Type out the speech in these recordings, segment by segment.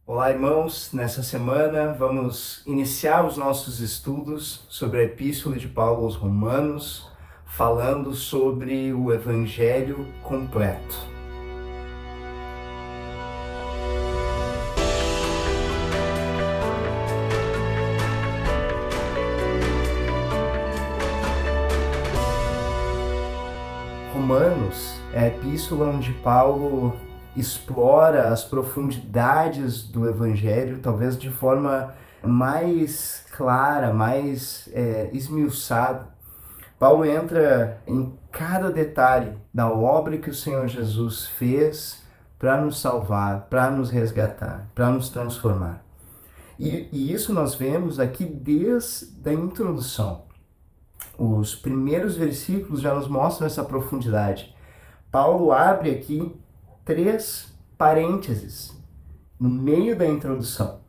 Olá, irmãos. Nessa semana vamos iniciar os nossos estudos sobre a Epístola de Paulo aos Romanos, falando sobre o Evangelho completo. Romanos é a epístola onde Paulo explora as profundidades do Evangelho, talvez de forma mais clara, mais esmiuçada. Paulo entra em cada detalhe da obra que o Senhor Jesus fez para nos salvar, para nos resgatar, para nos transformar. E isso nós vemos aqui desde a introdução. Os primeiros versículos já nos mostram essa profundidade. Paulo abre aqui 3 parênteses no meio da introdução.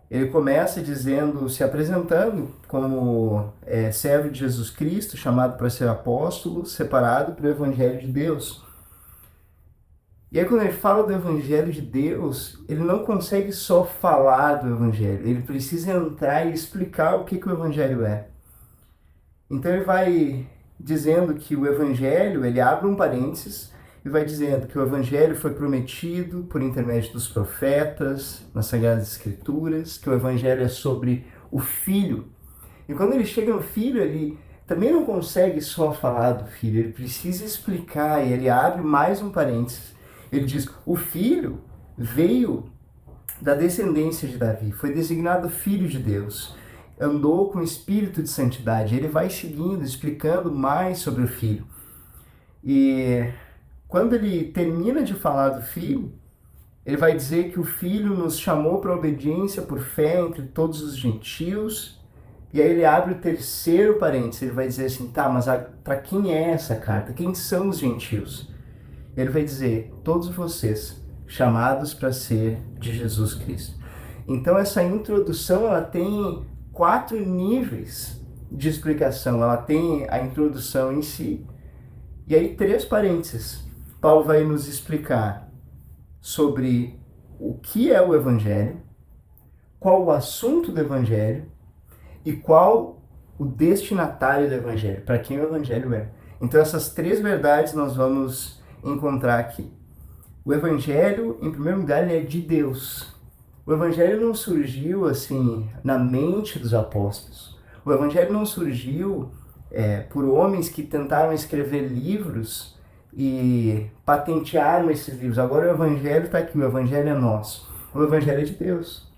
Ele começa dizendo, se apresentando como servo de Jesus Cristo, chamado para ser apóstolo, separado para o Evangelho de Deus. E aí quando ele fala do Evangelho de Deus, ele não consegue só falar do Evangelho, ele precisa entrar e explicar o que o Evangelho é. Então ele vai dizendo que o Evangelho, ele abre um parênteses e vai dizendo que o Evangelho foi prometido por intermédio dos profetas, nas Sagradas Escrituras, que o Evangelho é sobre o Filho. E quando ele chega no Filho, ele também não consegue só falar do Filho, ele precisa explicar, e ele abre mais um parênteses. Ele diz, o Filho veio da descendência de Davi, foi designado Filho de Deus, andou com o espírito de santidade. Ele vai seguindo, explicando mais sobre o Filho. E quando ele termina de falar do Filho, ele vai dizer que o Filho nos chamou para a obediência por fé entre todos os gentios. E aí ele abre o terceiro parênteses, ele vai dizer assim, tá, mas para quem é essa carta? Quem são os gentios? Ele vai dizer, todos vocês, chamados para ser de Jesus Cristo. Então essa introdução, ela tem 4 níveis de explicação. Ela tem a introdução em si, e aí 3 parênteses. Paulo vai nos explicar sobre o que é o Evangelho, qual o assunto do Evangelho e qual o destinatário do Evangelho, para quem o Evangelho é. Então essas 3 verdades nós vamos encontrar aqui. O Evangelho, em primeiro lugar, ele é de Deus. O Evangelho não surgiu assim na mente dos apóstolos. O Evangelho não surgiu por homens que tentaram escrever livros e patentearam esses livros. Agora o Evangelho está aqui, o Evangelho é nosso. O Evangelho é de Deus.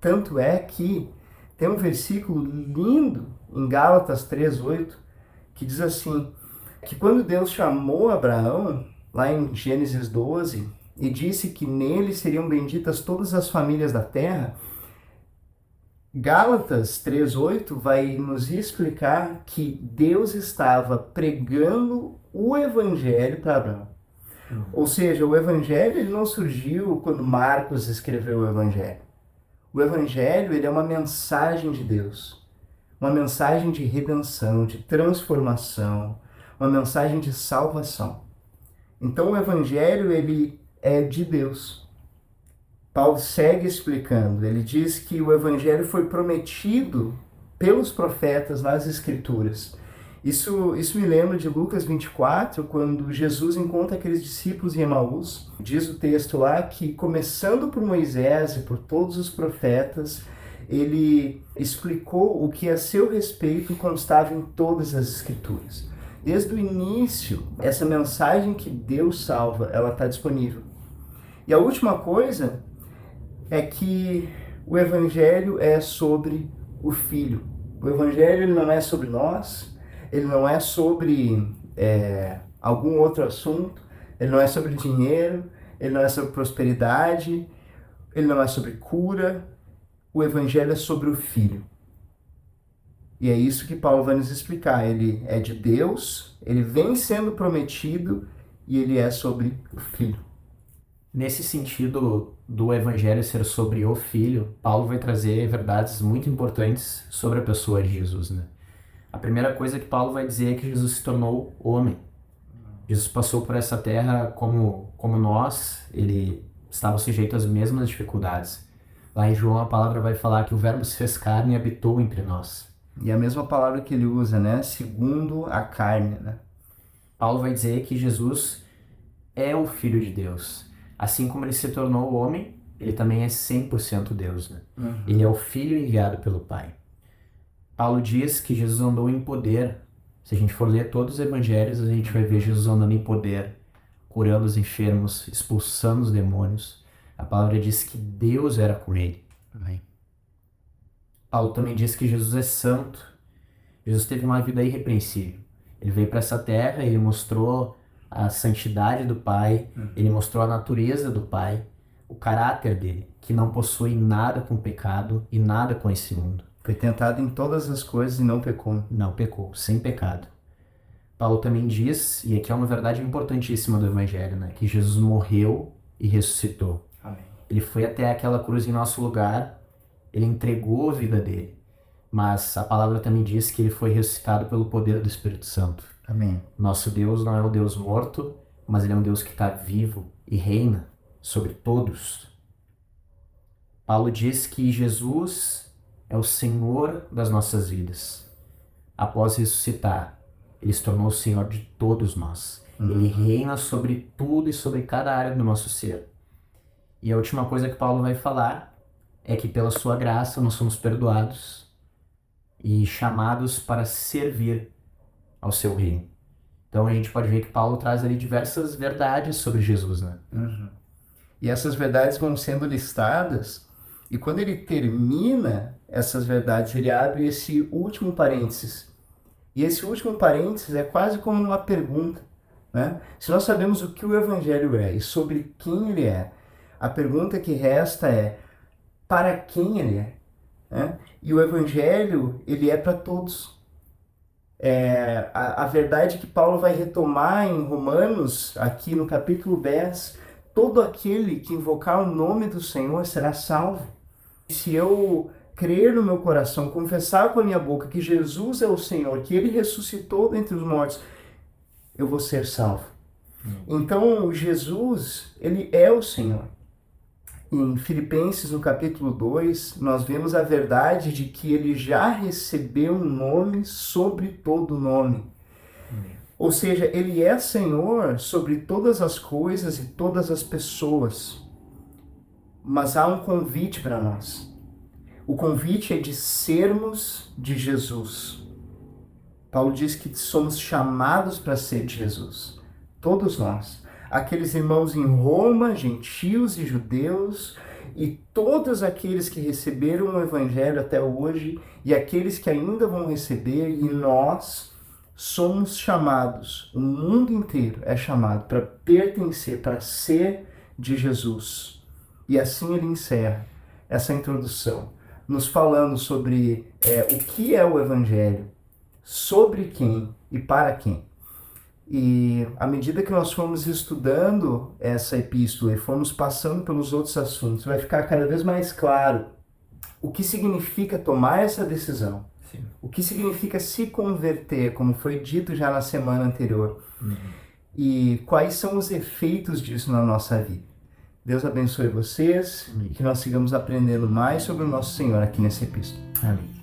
Tanto é que tem um versículo lindo em Gálatas 3:8 que diz assim, que quando Deus chamou Abraão, lá em Gênesis 12, e disse que nele seriam benditas todas as famílias da terra, Gálatas 3:8 vai nos explicar que Deus estava pregando o Evangelho para Abraão. Ou seja, o Evangelho ele não surgiu quando Marcos escreveu o Evangelho. O Evangelho ele é uma mensagem de Deus, uma mensagem de redenção, de transformação, uma mensagem de salvação. Então o Evangelho ele é de Deus. Paulo segue explicando, ele diz que o Evangelho foi prometido pelos profetas nas Escrituras. Isso me lembra de Lucas 24, quando Jesus encontra aqueles discípulos em Emaús. Diz o texto lá que, começando por Moisés e por todos os profetas, ele explicou o que a seu respeito constava em todas as Escrituras. Desde o início, essa mensagem que Deus salva, ela está disponível. E a última coisa é que o Evangelho é sobre o Filho. O Evangelho ele não é sobre nós, ele não é sobre algum outro assunto, ele não é sobre dinheiro, ele não é sobre prosperidade, ele não é sobre cura. O Evangelho é sobre o Filho. E é isso que Paulo vai nos explicar. Ele é de Deus, ele vem sendo prometido e ele é sobre o Filho. Nesse sentido do Evangelho ser sobre o Filho, Paulo vai trazer verdades muito importantes sobre a pessoa de Jesus, né? A primeira coisa que Paulo vai dizer é que Jesus se tornou homem. Jesus passou por essa terra como nós, ele estavam sujeitos às mesmas dificuldades. Lá em João a palavra vai falar que o Verbo se fez carne e habitou entre nós. E a mesma palavra que ele usa, né? Segundo a carne, né? Paulo vai dizer que Jesus é o Filho de Deus. Assim como ele se tornou homem, ele também é 100% Deus, né? Ele é o Filho enviado pelo Pai. Paulo diz que Jesus andou em poder. Se a gente for ler todos os evangelhos, a gente vai ver Jesus andando em poder, curando os enfermos, expulsando os demônios. A palavra diz que Deus era com ele. Amém. Paulo também diz que Jesus é santo. Jesus teve uma vida irrepreensível. Ele veio para essa terra, ele mostrou a santidade do Pai, ele mostrou a natureza do Pai, o caráter dele, que não possui nada com pecado e nada com esse mundo. Foi tentado em todas as coisas e não pecou. Não pecou, sem pecado. Paulo também diz, e aqui é uma verdade importantíssima do Evangelho, né, que Jesus morreu e ressuscitou. Amém. Ele foi até aquela cruz em nosso lugar, ele entregou a vida dele. Mas a palavra também diz que ele foi ressuscitado pelo poder do Espírito Santo. Amém. Nosso Deus não é um Deus morto, mas ele é um Deus que está vivo e reina sobre todos. Paulo diz que Jesus é o Senhor das nossas vidas. Após ressuscitar, ele se tornou o Senhor de todos nós. Ele reina sobre tudo e sobre cada área do nosso ser. E a última coisa que Paulo vai falar é que pela sua graça nós somos perdoados e chamados para servir ao seu reino. Então a gente pode ver que Paulo traz ali diversas verdades sobre Jesus, né? E essas verdades vão sendo listadas, e quando ele termina essas verdades, ele abre esse último parênteses. E esse último parênteses é quase como uma pergunta, né? Se nós sabemos o que o Evangelho é e sobre quem ele é, a pergunta que resta é: para quem ele é? Né? E o Evangelho, ele é para todos. A verdade que Paulo vai retomar em Romanos, aqui no capítulo 10, todo aquele que invocar o nome do Senhor será salvo. Se eu crer no meu coração, confessar com a minha boca que Jesus é o Senhor, que Ele ressuscitou dentre os mortos, eu vou ser salvo. Então, Jesus, Ele é o Senhor. Em Filipenses, no capítulo 2, nós vemos a verdade de que Ele já recebeu um nome sobre todo nome. Ou seja, Ele é Senhor sobre todas as coisas e todas as pessoas. Mas há um convite para nós. O convite é de sermos de Jesus. Paulo diz que somos chamados para ser de Jesus. Todos nós. Aqueles irmãos em Roma, gentios e judeus, e todos aqueles que receberam o Evangelho até hoje, e aqueles que ainda vão receber, e nós somos chamados, o mundo inteiro é chamado para pertencer, para ser de Jesus. E assim ele encerra essa introdução, nos falando sobre o que é o Evangelho, sobre quem e para quem. E à medida que nós fomos estudando essa epístola e fomos passando pelos outros assuntos, vai ficar cada vez mais claro o que significa tomar essa decisão. Sim. O que significa se converter, como foi dito já na semana anterior. E quais são os efeitos disso na nossa vida. Deus abençoe vocês e que nós sigamos aprendendo mais sobre o nosso Senhor aqui nessa epístola. Amém.